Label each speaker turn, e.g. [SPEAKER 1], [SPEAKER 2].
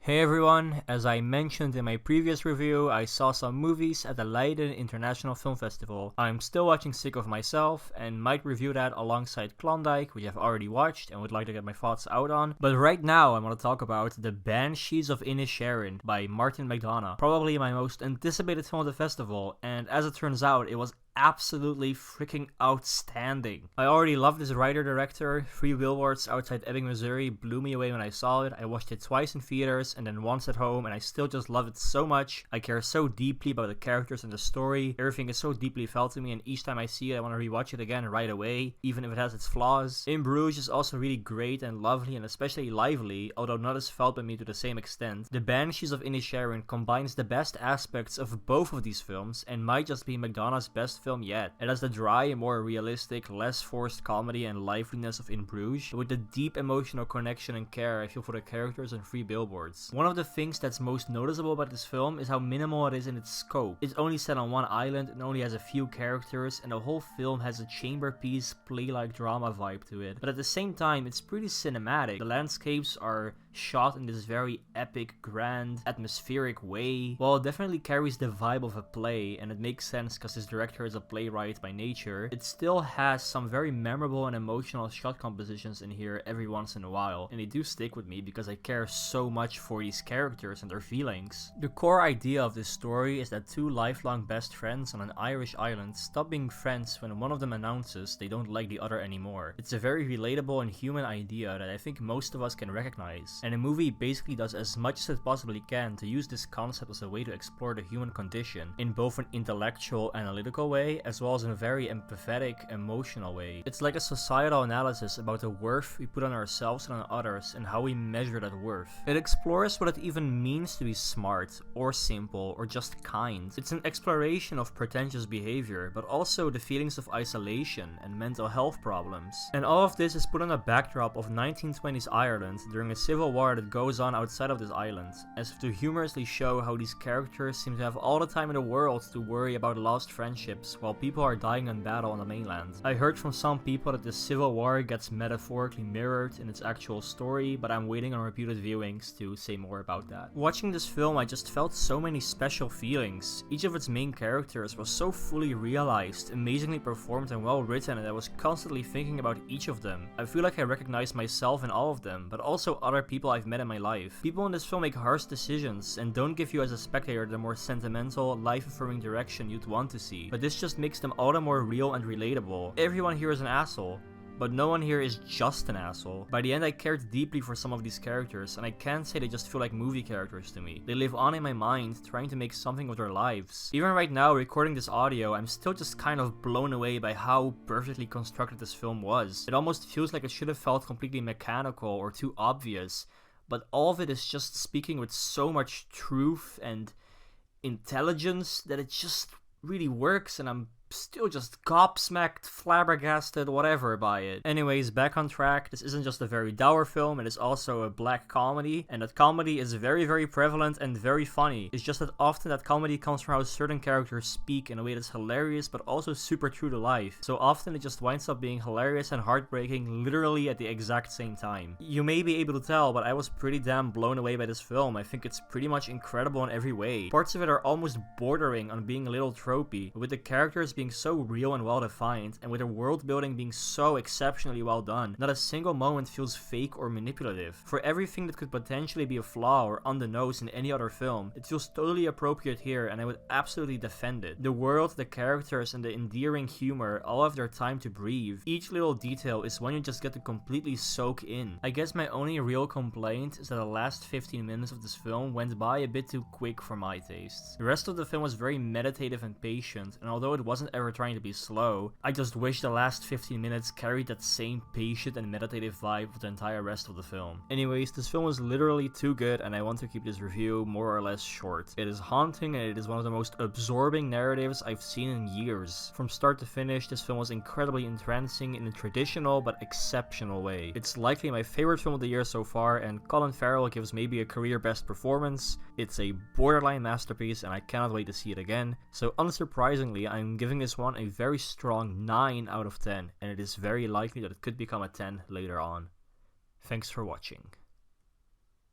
[SPEAKER 1] Hey everyone, as I mentioned in my previous review, I saw some movies at the Leiden International Film Festival. I'm still watching Sick of Myself and might review that alongside Klondike, which I've already watched and would like to get my thoughts out on. But right now I want to talk about The Banshees of Inisherin by Martin McDonagh. Probably my most anticipated film of the festival, and as it turns out, it was absolutely freaking outstanding. I already love this writer-director. 3 Billboards Outside Ebbing, Missouri blew me away when I saw it. I watched it twice in theaters and then once at home, and I still just love it so much. I care so deeply about the characters and the story. Everything is so deeply felt to me, and each time I see it, I want to rewatch it again right away, even if it has its flaws. In Bruges is also really great and lovely and especially lively, although not as felt by me to the same extent. The Banshees of Inisherin combines the best aspects of both of these films and might just be McDonagh's best film yet. It has the dry and more realistic, less forced comedy and liveliness of In Bruges, with the deep emotional connection and care I feel for the characters in 3 Billboards. One of the things that's most noticeable about this film is how minimal it is in its scope. It's only set on one island and only has a few characters, and the whole film has a chamber piece, play-like drama vibe to it. But at the same time, it's pretty cinematic. The landscapes are shot in this very epic, grand, atmospheric way. While it definitely carries the vibe of a play, and it makes sense because this director is a playwright by nature, it still has some very memorable and emotional shot compositions in here every once in a while, and they do stick with me because I care so much for these characters and their feelings. The core idea of this story is that 2 lifelong best friends on an Irish island stop being friends when one of them announces they don't like the other anymore. It's a very relatable and human idea that I think most of us can recognize, and the movie basically does as much as it possibly can to use this concept as a way to explore the human condition in both an intellectual, analytical way as well as in a very empathetic, emotional way. It's like a societal analysis about the worth we put on ourselves and on others and how we measure that worth. It explores what it even means to be smart, or simple, or just kind. It's an exploration of pretentious behavior, but also the feelings of isolation and mental health problems. And all of this is put on a backdrop of 1920s Ireland during a civil war that goes on outside of this island, as if to humorously show how these characters seem to have all the time in the world to worry about lost friendships while people are dying in battle on the mainland. I heard from some people that the civil war gets metaphorically mirrored in its actual story, but I'm waiting on repeated viewings to say more about that. Watching this film, I just felt so many special feelings. Each of its main characters was so fully realized, amazingly performed and well written, and I was constantly thinking about each of them. I feel like I recognize myself in all of them, but also other people I've met in my life. People in this film make harsh decisions and don't give you as a spectator the more sentimental, life-affirming direction you'd want to see, but this just makes them all the more real and relatable. Everyone here is an asshole, but no one here is just an asshole. By the end, I cared deeply for some of these characters, and I can't say they just feel like movie characters to me. They live on in my mind, trying to make something of their lives. Even right now, recording this audio, I'm still just kind of blown away by how perfectly constructed this film was. It almost feels like it should have felt completely mechanical or too obvious, but all of it is just speaking with so much truth and intelligence that it just really works, and I'm still just gobsmacked, flabbergasted, whatever by it. Anyways, back on track. This isn't just a very dour film, it is also a black comedy, and that comedy is very, very prevalent and very funny. It's just that often that comedy comes from how certain characters speak in a way that's hilarious but also super true to life. So often it just winds up being hilarious and heartbreaking literally at the exact same time. You may be able to tell, but I was pretty damn blown away by this film. I think it's pretty much incredible in every way. Parts of it are almost bordering on being a little tropey, with the characters being so real and well defined, and with the world building being so exceptionally well done. Not a single moment feels fake or manipulative. For everything that could potentially be a flaw or on the nose in any other film, it feels totally appropriate here, and I would absolutely defend it. The world, the characters, and the endearing humor all have their time to breathe. Each little detail is one you just get to completely soak in. I guess my only real complaint is that the last 15 minutes of this film went by a bit too quick for my tastes. The rest of the film was very meditative and patient, and although it wasn't ever trying to be slow, I just wish the last 15 minutes carried that same patient and meditative vibe with the entire rest of the film. Anyways, this film is literally too good, and I want to keep this review more or less short. It is haunting, and it is one of the most absorbing narratives I've seen in years. From start to finish, this film was incredibly entrancing in a traditional but exceptional way. It's likely my favorite film of the year so far, and Colin Farrell gives maybe a career best performance. It's a borderline masterpiece, and I cannot wait to see it again. So unsurprisingly, I'm giving this one a very strong 9 out of 10, and it is very likely that it could become a 10 later on. Thanks for watching.